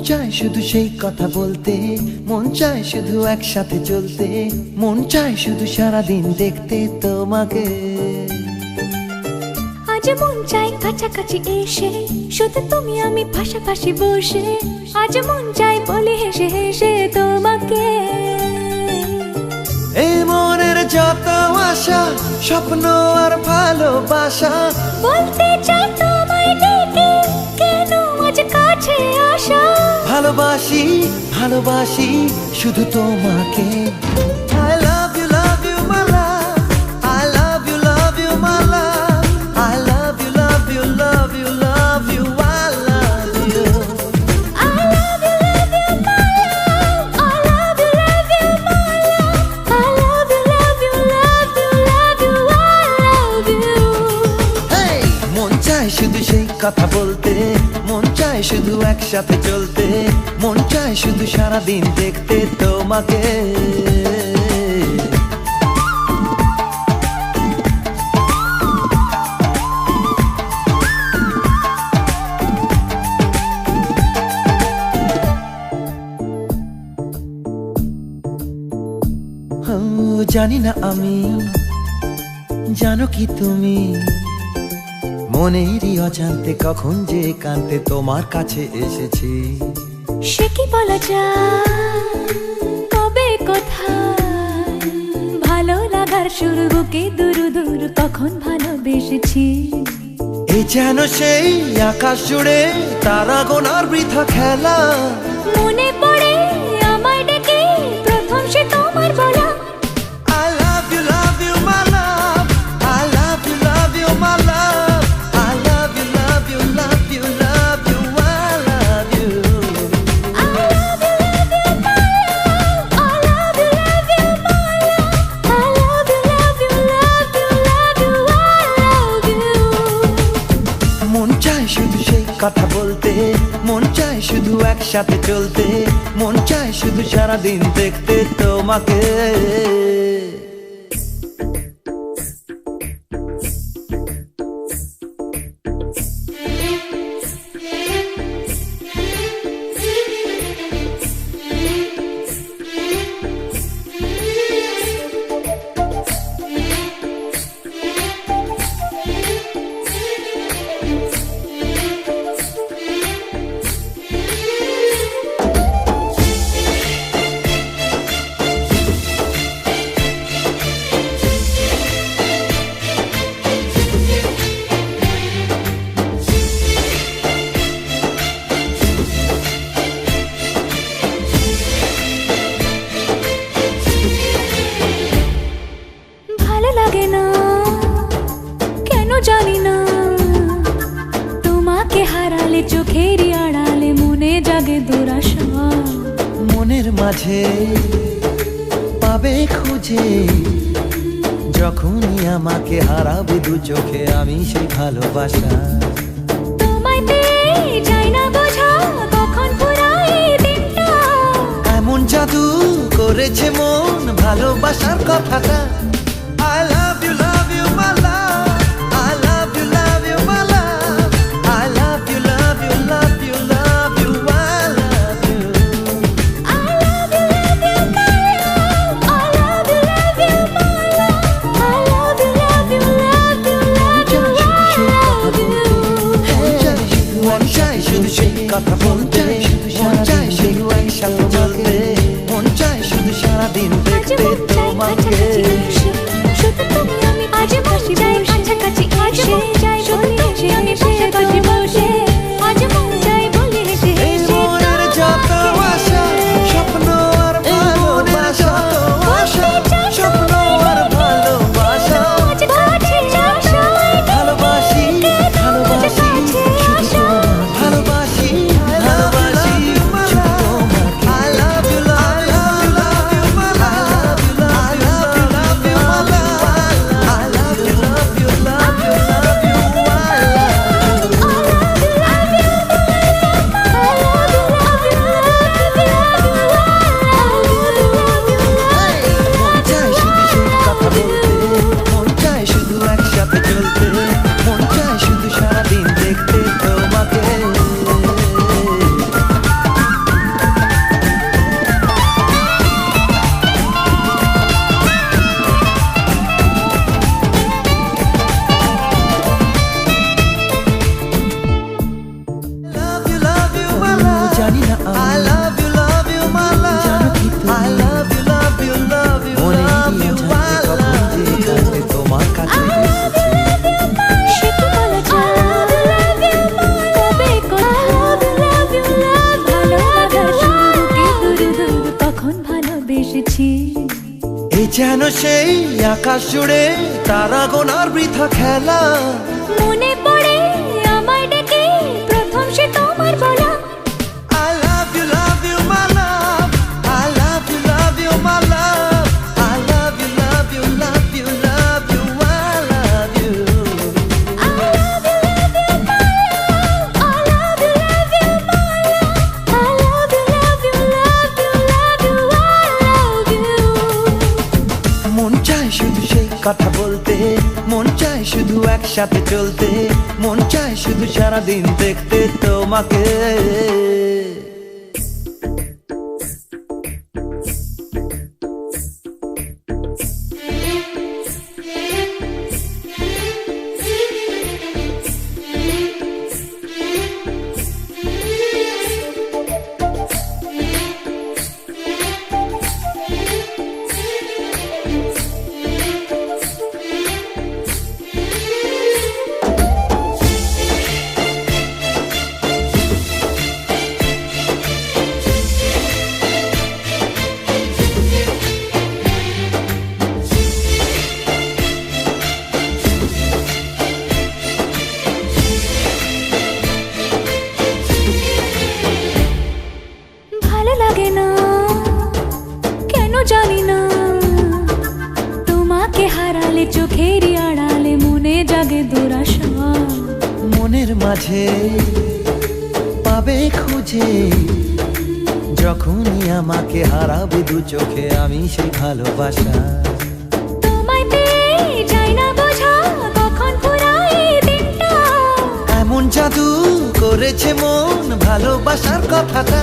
চায় শুধু সেই কথা বলতে, মন চায় শুধু একসাথে চলতে, মন চায় শুধু সারাদিন দেখতে তোমাকে। আজ মন চাই কাছাকাছি এসে, শুধু তুমি আমি পাশাপাশি বসে, আজ মন চাই বলে হেসে হেসে তোমাকে। এই মনের যত আশা, স্বপ্ন আর ভালোবাসা, বলতে চাই তোমায় ডেকে, কেন আজ কাছে আসা। ভালোবাসি ভালোবাসি শুধু তোমাকে। I love you my love, I love you my love, I love you love you love you love you, I love you. I love you my love, I love you my love, I love you love you love you love you, I love you. Hey! মন চায় শুধু সেই কথা বলতে, মন চায় শুধু একসাথে চলতে, মন চায় শুধু সারাদিন দেখতে তোমাকে। জানি না আমি, জানো কি তুমি, মনেরই অজান্তে কখন যে কান্তে তোমার কাছে এসেছি। সে কি বলা যায়, কবে কোথায়, ভালো লাগার শুরু বুকে দূর দূর কখন ভালোবেসেছি। এই যেন সেই আকাশ জুড়ে তারা গোনার বৃথা খেলা, মনে পড়ে আমায় ডেকে প্রথম সে তোমার বলা। I love you my love, I love you my love, I love you love you love you love you, I love you. I love you my love, I love you my love, I love you love you love you love you, I love you. মন চায় শুধু সেই কথা বলতে, মন চায় শুধু একসাথে চলতে, মন চায় শুধু সারাদিন দেখতে তোমাকে। জানি না তোমাকে হারালে চোখেরই আড়ালে মনে জাগে দুরাশা। মনের মাঝে পাবে খুঁজে, যখনই আমাকে হারাবে দু চোখে আমি সেই ভালোবাসা। তোমায় পেয়ে যাই না বোঝা কখন ফুরায় দিনটা, এমন জাদু করেছে মন ভালোবাসার কথাটা। I love you my love, I love you my love, I love you love you love you love you, I love you. I love you my love, I love you my love, I love you love you love you love you, I love you. মন চায় শুধু সেই কথা বলতে, মন চায় শুধু একসাথে চলতে, মন চায় শুধু সারাদিন দেখতে তোমাকে। শুধু তুমি আমি আজ বসে যাই কাছাকাছি এসে, শুধু তুমি আমি পাশাপাশি বসে, আজ মন চাই বলে হেসে হেসে মনের যত আশা, স্বপ্ন আর ভালোবাসা, স্বপ্ন আর ভালোবাসা, আজ কাছে আসা, ভালোবাসি ভালোবাসি শুধু তোমাকে। ভালোবাসি যেন সেই আকাশ জুড়ে তারা গোনার বৃথা খেলা। মনে পড়ে আমায় ডেকে প্রথম সে তোমার বলা। I love you, my love. I love you, my love. I love you, love you, love you, love you. I love you. I love you, my love. I love you, my love. I love you, love you, love you, love you. I love you. মন চায় শুধু সেই কথা বলতে, মন চায় শুধু একসাথে চলতে, মন চায় শুধু সারাদিন দেখতে তোমাকে। ভালো লাগে না কেন জানি না, তোমাকে হারালে চোখেরই আড়ালে মনে জাগে দুরাশা। মনের মাঝে পাবে খুঁজে, যখনই আমাকে হারাবে দু চোখে আমি সেই ভালোবাসা। তোমায় পেয়ে যাই না বোঝা কখন ফুরায় দিনটা। এমন জাদু করেছে মন ভালোবাসার কথাটা।